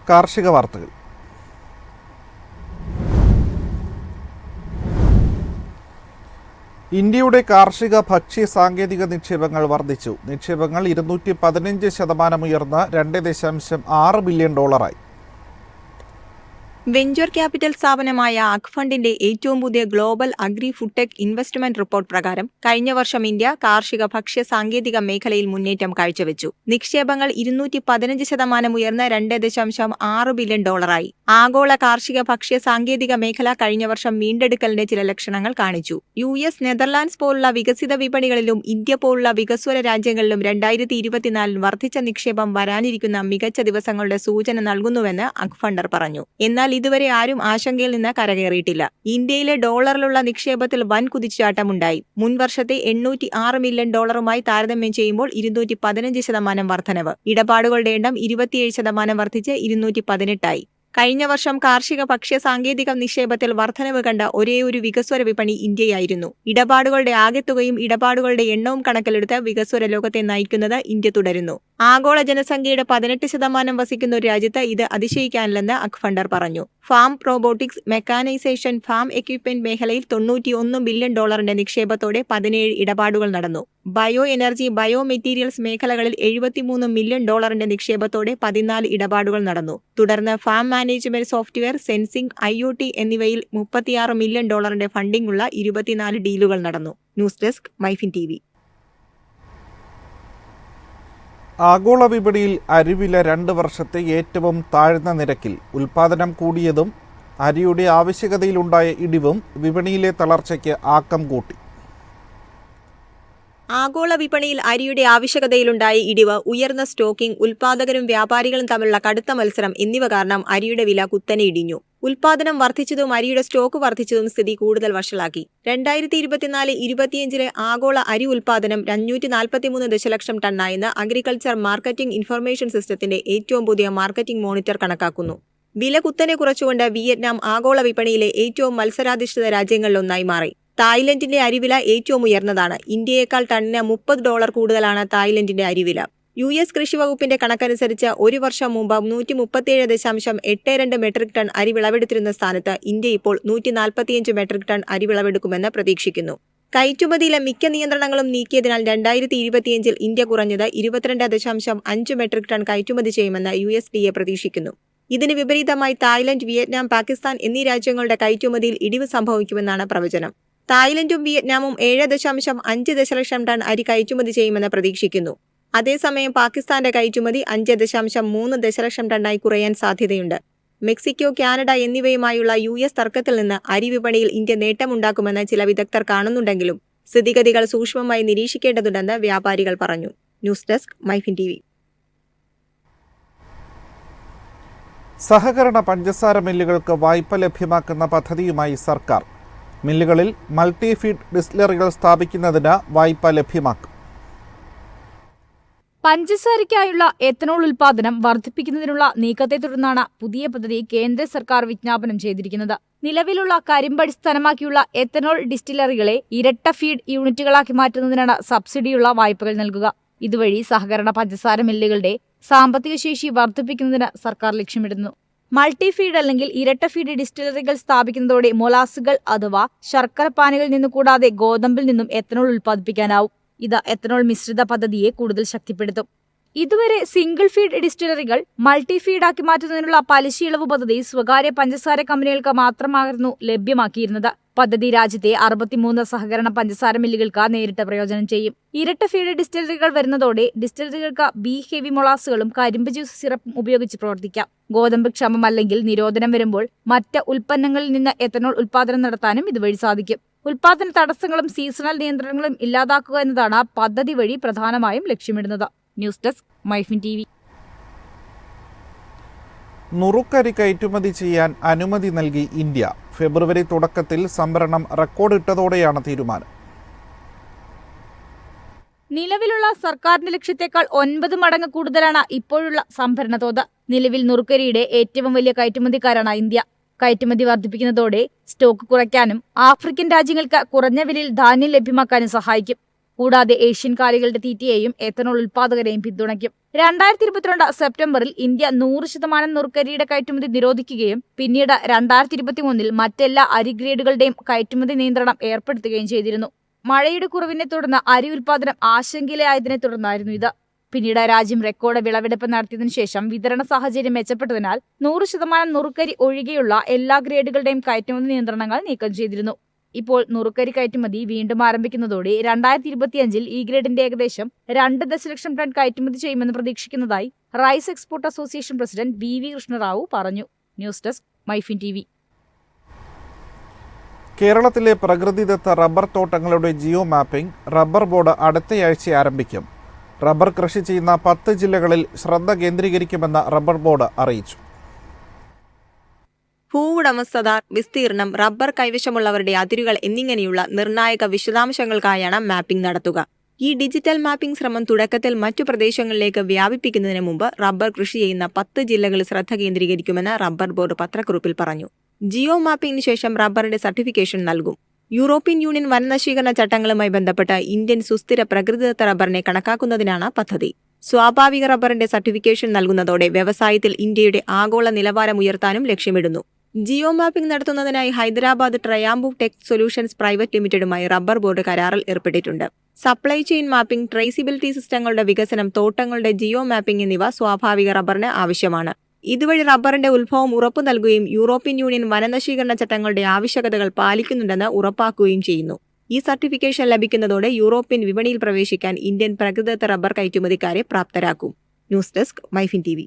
കാർഷിക വാർത്തകൾ. ഇന്ത്യയുടെ കാർഷിക ഭക്ഷ്യ സാങ്കേതിക നിക്ഷേപങ്ങൾ വർദ്ധിച്ചു. നിക്ഷേപങ്ങൾ 215% ഉയർന്ന് $2.6 ബില്യൺ വെഞ്ചർ ക്യാപിറ്റൽ സ്ഥാപനമായ അക്ഫണ്ടിന്റെ ഏറ്റവും പുതിയ ഗ്ലോബൽ അഗ്രി ഫുഡ്ടെക് ഇൻവെസ്റ്റ്മെന്റ് റിപ്പോർട്ട് പ്രകാരം കഴിഞ്ഞ വർഷം ഇന്ത്യ കാർഷിക ഭക്ഷ്യ സാങ്കേതിക മേഖലയിൽ മുന്നേറ്റം കാഴ്ചവെച്ചു. നിക്ഷേപങ്ങൾ 215% ഉയർന്ന് $2.6 ബില്യൺ ആഗോള കാർഷിക ഭക്ഷ്യ സാങ്കേതിക മേഖല കഴിഞ്ഞ വർഷം വീണ്ടെടുക്കലിന്റെ ചില ലക്ഷണങ്ങൾ കാണിച്ചു. US, നെതർലാൻഡ്സ് പോലുള്ള വികസിത വിപണികളിലും ഇന്ത്യ പോലുള്ള വികസ്വര രാജ്യങ്ങളിലും 2024 വർദ്ധിച്ച നിക്ഷേപം വരാനിരിക്കുന്ന മികച്ച ദിവസങ്ങളുടെ സൂചന നൽകുന്നുവെന്ന് അക്ഫണ്ടർ പറഞ്ഞു. എന്നാൽ ഇതുവരെ ആരും ആശങ്കയിൽ നിന്ന് കരകയറിയിട്ടില്ല. ഇന്ത്യയിലെ ഡോളറിലുള്ള നിക്ഷേപത്തിൽ വൻ കുതിച്ചുചാട്ടമുണ്ടായി. മുൻ വർഷത്തെ $806 മില്യൺ താരതമ്യം ചെയ്യുമ്പോൾ 215% വർധനവ്. ഇടപാടുകളുടെ എണ്ണം 27% വർദ്ധിച്ച് 218 കഴിഞ്ഞ വർഷം കാർഷിക ഭക്ഷ്യ സാങ്കേതിക നിക്ഷേപത്തിൽ വർധനവ് കണ്ട ഒരേയൊരു വികസ്വര വിപണി ഇന്ത്യയായിരുന്നു. ഇടപാടുകളുടെ ആകെത്തുകയും ഇടപാടുകളുടെ എണ്ണവും കണക്കിലെടുത്ത് വികസ്വര ലോകത്തെ നയിക്കുന്നത് ഇന്ത്യ തുടരുന്നു. ആഗോള ജനസംഖ്യയുടെ 18% വസിക്കുന്ന ഒരു രാജ്യത്ത് ഇത് അതിശയിക്കാനില്ലെന്ന് അക്ഫണ്ടർ പറഞ്ഞു. ഫാം റോബോട്ടിക്സ്, മെക്കാനൈസേഷൻ, ഫാം എക്വിപ്മെന്റ് മേഖലയിൽ $91 ബില്യൺ നിക്ഷേപത്തോടെ 17 ഇടപാടുകൾ നടന്നു. ബയോ എനർജി, ബയോ മെറ്റീരിയൽസ് മേഖലകളിൽ $73 മില്യൺ നിക്ഷേപത്തോടെ 14 ഇടപാടുകൾ നടന്നു. തുടർന്ന് farm management software, sensing, IoT എന്നിവയിൽ $36 മില്യൺ ഫണ്ടിംഗ് ഉള്ള 24 ഡീലുകൾ നടന്നു. News desk, MyFin TV. ആഗോള വിപണിയിൽ അരിവില 2 വർഷത്തെ ഏറ്റവും താഴ്ന്ന നിരക്കിൽ. ഉൽപാദനം കൂടിയതും അരിയുടെ ആവശ്യകതയിലുണ്ടായ ഇടിവും വിപണിയിലെ തളർച്ചയ്ക്ക് ആക്കം കൂട്ടി. ആഗോള വിപണിയിൽ അരിയുടെ ആവശ്യകതയിലുണ്ടായ ഇടിവ്, ഉയർന്ന സ്റ്റോക്കിംഗ്, ഉൽപാദകരും വ്യാപാരികളും തമ്മിലുള്ള കടുത്ത മത്സരം എന്നിവ കാരണം അരിയുടെ വില കുത്തനെ ഇടിഞ്ഞു. ഉൽപാദനം വർദ്ധിച്ചതും അരിയുടെ സ്റ്റോക്ക് വർദ്ധിച്ചതും സ്ഥിതി കൂടുതൽ വഷളാക്കി. 2024-25 ആഗോള അരി ഉൽപാദനം 543 ദശലക്ഷം ടണ്ണായെന്ന് അഗ്രികൾച്ചർ മാർക്കറ്റിംഗ് ഇൻഫർമേഷൻ സിസ്റ്റത്തിന്റെ ഏറ്റവും പുതിയ മാർക്കറ്റിംഗ് മോണിറ്റർ കണക്കാക്കുന്നു. വില കുത്തനെ കുറച്ചുകൊണ്ട് വിയറ്റ്നാം ആഗോള വിപണിയിലെ ഏറ്റവും മത്സരാധിഷ്ഠിത രാജ്യങ്ങളിലൊന്നായി മാറി. തായ്ലൻഡിന്റെ അരിവില ഏറ്റവും ഉയർന്നതാണ്. ഇന്ത്യയേക്കാൾ ടണ്ണിന് $30 കൂടുതലാണ് തായ്ലൻഡിന്റെ അരിവില. US കൃഷി വകുപ്പിന്റെ കണക്കനുസരിച്ച് ഒരു വർഷം മുമ്പ് 137.82 മെട്രിക് ടൺ അരി വിളവെടുത്തിരുന്ന സ്ഥാനത്ത് ഇന്ത്യ ഇപ്പോൾ 145 മെട്രിക് ടൺ അരി വിളവെടുക്കുമെന്ന് പ്രതീക്ഷിക്കുന്നു. കയറ്റുമതിയിലെ മിക്ക നിയന്ത്രണങ്ങളും നീക്കിയതിനാൽ 2025 ഇന്ത്യ കുറഞ്ഞത് 22.5 മെട്രിക് ടൺ കയറ്റുമതി ചെയ്യുമെന്ന് USDA പ്രതീക്ഷിക്കുന്നു. ഇതിന് വിപരീതമായി തായ്ലൻഡ്, വിയറ്റ്നാം, പാകിസ്ഥാൻ എന്നീ രാജ്യങ്ങളുടെ കയറ്റുമതിയിൽ ഇടിവ് സംഭവിക്കുമെന്നാണ് പ്രവചനം. തായ്ലൻഡും വിയറ്റ്നാമും 7.5 ദശലക്ഷം ടൺ അരി കയറ്റുമതി ചെയ്യുമെന്ന് പ്രതീക്ഷിക്കുന്നു. അതേസമയം പാകിസ്ഥാന്റെ കയറ്റുമതി 5.3 ദശലക്ഷം ടണ്ണായി കുറയാൻ സാധ്യതയുണ്ട്. മെക്സിക്കോ, കാനഡ എന്നിവയുമായുള്ള US തർക്കത്തിൽ നിന്ന് അരി വിപണിയിൽ ഇന്ത്യ നേട്ടമുണ്ടാക്കുമെന്ന് ചില വിദഗ്ധർ കാണുന്നുണ്ടെങ്കിലും സ്ഥിതിഗതികൾ സൂക്ഷ്മമായി നിരീക്ഷിക്കേണ്ടതുണ്ടെന്ന് വ്യാപാരികൾ പറഞ്ഞു. News desk, MyFin TV. സഹകരണ പഞ്ചസാര മില്ലുകൾക്ക് വായ്പ ലഭ്യമാക്കുന്ന പദ്ധതിയുമായി സർക്കാർ. മില്ലുകളിൽ മൾട്ടി ഫീഡ് ഡിസ്റ്റിലറികൾ സ്ഥാപിക്കുന്നതിന് വായ്പ ലഭ്യമാക്കും. പഞ്ചസാരയ്ക്കായുള്ള എത്തനോൾ ഉൽപാദനം വർദ്ധിപ്പിക്കുന്നതിനുള്ള നീക്കത്തെ തുടർന്നാണ് പുതിയ പദ്ധതി കേന്ദ്ര സർക്കാർ വിജ്ഞാപനം ചെയ്തിരിക്കുന്നത്. നിലവിലുള്ള കരിമ്പടിസ്ഥാനമാക്കിയുള്ള എത്തനോൾ ഡിസ്റ്റിലറികളെ ഇരട്ട ഫീഡ് യൂണിറ്റുകളാക്കി മാറ്റുന്നതിനാണ് സബ്സിഡിയുള്ള വായ്പകൾ നൽകുക. ഇതുവഴി സഹകരണ പഞ്ചസാര മില്ലുകളുടെ സാമ്പത്തിക ശേഷി വർദ്ധിപ്പിക്കുന്നതിന് സർക്കാർ ലക്ഷ്യമിടുന്നു. മൾട്ടി ഫീഡ് അല്ലെങ്കിൽ ഇരട്ട ഫീഡ് ഡിസ്റ്റിലറികൾ സ്ഥാപിക്കുന്നതോടെ മൊലാസുകൾ അഥവാ ശർക്കര പാനികളിൽ നിന്ന് കൂടാതെ ഗോതമ്പിൽ നിന്നും എത്തനോൾ ഉൽപ്പാദിപ്പിക്കാനാവും. ഇത് എത്തനോൾ മിശ്രിത പദ്ധതിയെ കൂടുതൽ ശക്തിപ്പെടുത്തും. ഇതുവരെ സിംഗിൾ ഫീഡ് ഡിസ്റ്റിലറികൾ മൾട്ടി ഫീഡാക്കി മാറ്റുന്നതിനുള്ള പലിശ ഇളവ് പദ്ധതി സ്വകാര്യ പഞ്ചസാര കമ്പനികൾക്ക് മാത്രമായിരുന്നു ലഭ്യമാക്കിയിരുന്നത്. പദ്ധതി രാജ്യത്തെ 63 സഹകരണ പഞ്ചസാര മില്ലുകൾക്ക് നേരിട്ട് പ്രയോജനം ചെയ്യും. ഇരട്ട ഫീഡ് ഡിസ്റ്റിലറികൾ വരുന്നതോടെ ഡിസ്റ്റിലറികൾക്ക് ബി ഹെവി മൊളാസുകളും കരിമ്പ് ജ്യൂസ് സിറപ്പും ഉപയോഗിച്ച് പ്രവർത്തിക്കാം. ഗോതമ്പ് ക്ഷമം അല്ലെങ്കിൽ നിരോധനം വരുമ്പോൾ മറ്റ് ഉൽപ്പന്നങ്ങളിൽ നിന്ന് എത്തനോൾ ഉൽപ്പാദനം നടത്താനും ഇതുവഴി സാധിക്കും. ഉൽപ്പാദന തടസ്സങ്ങളും സീസണൽ നിയന്ത്രണങ്ങളും ഇല്ലാതാക്കുക എന്നതാണ് പദ്ധതി വഴി പ്രധാനമായും ലക്ഷ്യമിടുന്നത്. News desk, MyFin TV. നുറുക്കരി കയറ്റുമതി ചെയ്യാൻ അനുമതി നൽകി ഇന്ത്യ. ഫെബ്രുവരി തുടക്കത്തിൽ സംഭരണം റെക്കോർഡിട്ടതോടെയാണ് തീരുമാനം. നിലവിലുള്ള സർക്കാരിന്റെ ലക്ഷ്യത്തെക്കാൾ 9 മടങ്ങ് കൂടുതലാണ് ഇപ്പോഴുള്ള സംഭരണ തോത്. നിലവിൽ നുറുക്കരിയുടെ ഏറ്റവും വലിയ കയറ്റുമതിക്കാരാണ് ഇന്ത്യ. കയറ്റുമതി വർദ്ധിപ്പിക്കുന്നതോടെ സ്റ്റോക്ക് കുറയ്ക്കാനും ആഫ്രിക്കൻ രാജ്യങ്ങൾക്ക് കുറഞ്ഞ വിലയിൽ ധാന്യം ലഭ്യമാക്കാനും സഹായിക്കും. കൂടാതെ ഏഷ്യൻ കാലികളുടെ തീറ്റയെയും എത്തനോൾ ഉൽപ്പാദകരെയും പിന്തുണയ്ക്കും. 2022 സെപ്റ്റംബറിൽ ഇന്ത്യ 100% നുറുക്കരിയുടെ കയറ്റുമതി നിരോധിക്കുകയും പിന്നീട് 2023 മറ്റെല്ലാ അരി ഗ്രേഡുകളുടെയും കയറ്റുമതി നിയന്ത്രണം ഏർപ്പെടുത്തുകയും ചെയ്തിരുന്നു. മഴയുടെ കുറവിനെ തുടർന്ന് അരി ഉൽപാദനം ആശങ്കയിലായതിനെ തുടർന്നായിരുന്നു ഇത്. പിന്നീട് രാജ്യം റെക്കോർഡ് വിളവെടുപ്പ് നടത്തിയതിനു ശേഷം വിതരണ സാഹചര്യം മെച്ചപ്പെട്ടതിനാൽ 100% നുറുക്കരി ഒഴികെയുള്ള എല്ലാ ഗ്രേഡുകളുടെയും കയറ്റുമതി നിയന്ത്രണങ്ങൾ നീക്കം ചെയ്തിരുന്നു. ഇപ്പോൾ നുറുക്കരി കയറ്റുമതി വീണ്ടും ആരംഭിക്കുന്നതോടെ 2025 ഈ ഗ്രേഡിന്റെ ഏകദേശം 2 ദശലക്ഷം ടൺ കയറ്റുമതി ചെയ്യുമെന്ന് പ്രതീക്ഷിക്കുന്നതായി rice export association president V Krishnarao പറഞ്ഞു. News desk MyFin TV. കേരളത്തിലെ പ്രകൃതിദത്ത റബ്ബർ തോട്ടങ്ങളുടെ ജിയോ മാപ്പിംഗ് റബ്ബർ ബോർഡ് അടുത്തയാഴ്ച ആരംഭിക്കും. റബ്ബർ കൃഷി ചെയ്യുന്ന 10 ജില്ലകളിൽ ശ്രദ്ധ കേന്ദ്രീകരിക്കുമെന്ന് റബ്ബർ ബോർഡ് അറിയിച്ചു. ഭൂവുടമസ്ഥത, വിസ്തീർണം, റബ്ബർ കൈവശമുള്ളവരുടെ അതിരുകൾ എന്നിങ്ങനെയുള്ള നിർണായക വിശദാംശങ്ങൾക്കായാണ് മാപ്പിംഗ് നടത്തുക. ഈ ഡിജിറ്റൽ മാപ്പിംഗ് ശ്രമം തുടക്കത്തിൽ മറ്റു പ്രദേശങ്ങളിലേക്ക് വ്യാപിപ്പിക്കുന്നതിന് മുമ്പ് റബ്ബർ കൃഷി ചെയ്യുന്ന 10 ജില്ലകളിൽ ശ്രദ്ധ കേന്ദ്രീകരിക്കുമെന്ന് റബ്ബർ ബോർഡ് പത്രക്കുറിപ്പിൽ പറഞ്ഞു. ജിയോ മാപ്പിംഗിന് ശേഷം റബ്ബറിന്റെ സർട്ടിഫിക്കേഷൻ നൽകും. യൂറോപ്യൻ യൂണിയൻ വനനശീകരണ ചട്ടങ്ങളുമായി ബന്ധപ്പെട്ട് ഇന്ത്യൻ സുസ്ഥിര പ്രകൃതിദത്ത റബ്ബറിനെ കണക്കാക്കുന്നതിനാണ് പദ്ധതി. സ്വാഭാവിക റബ്ബറിന്റെ സർട്ടിഫിക്കേഷൻ നൽകുന്നതോടെ വ്യവസായത്തിൽ ഇന്ത്യയുടെ ആഗോള നിലവാരം ഉയർത്താനും ലക്ഷ്യമിടുന്നു. ജിയോ മാപ്പിംഗ് നടത്തുന്നതിനായി ഹൈദരാബാദ് ട്രയാംബു ടെക് സൊല്യൂഷൻസ് പ്രൈവറ്റ് ലിമിറ്റഡുമായി റബ്ബർ ബോർഡ് കരാറിൽ ഏർപ്പെട്ടിട്ടുണ്ട്. സപ്ലൈ ചെയിൻ മാപ്പിംഗ്, ട്രേസിബിലിറ്റി സിസ്റ്റങ്ങളുടെ വികസനം, തോട്ടങ്ങളുടെ ജിയോ മാപ്പിംഗ് എന്നിവ സ്വാഭാവിക റബ്ബറിന് ആവശ്യമാണ്. ഇതുവഴി റബ്ബറിന്റെ ഉത്ഭവം ഉറപ്പു നൽകുകയും യൂറോപ്യൻ യൂണിയൻ വനനശീകരണ ചട്ടങ്ങളുടെ ആവശ്യകതകൾ പാലിക്കുന്നുണ്ടെന്ന് ഉറപ്പാക്കുകയും ചെയ്യുന്നു. ഈ സർട്ടിഫിക്കേഷൻ ലഭിക്കുന്നതോടെ യൂറോപ്യൻ വിപണിയിൽ പ്രവേശിക്കാൻ ഇന്ത്യൻ പ്രകൃതിദത്ത റബ്ബർ കയറ്റുമതിക്കാരെ പ്രാപ്തരാക്കും. News desk MyFin TV.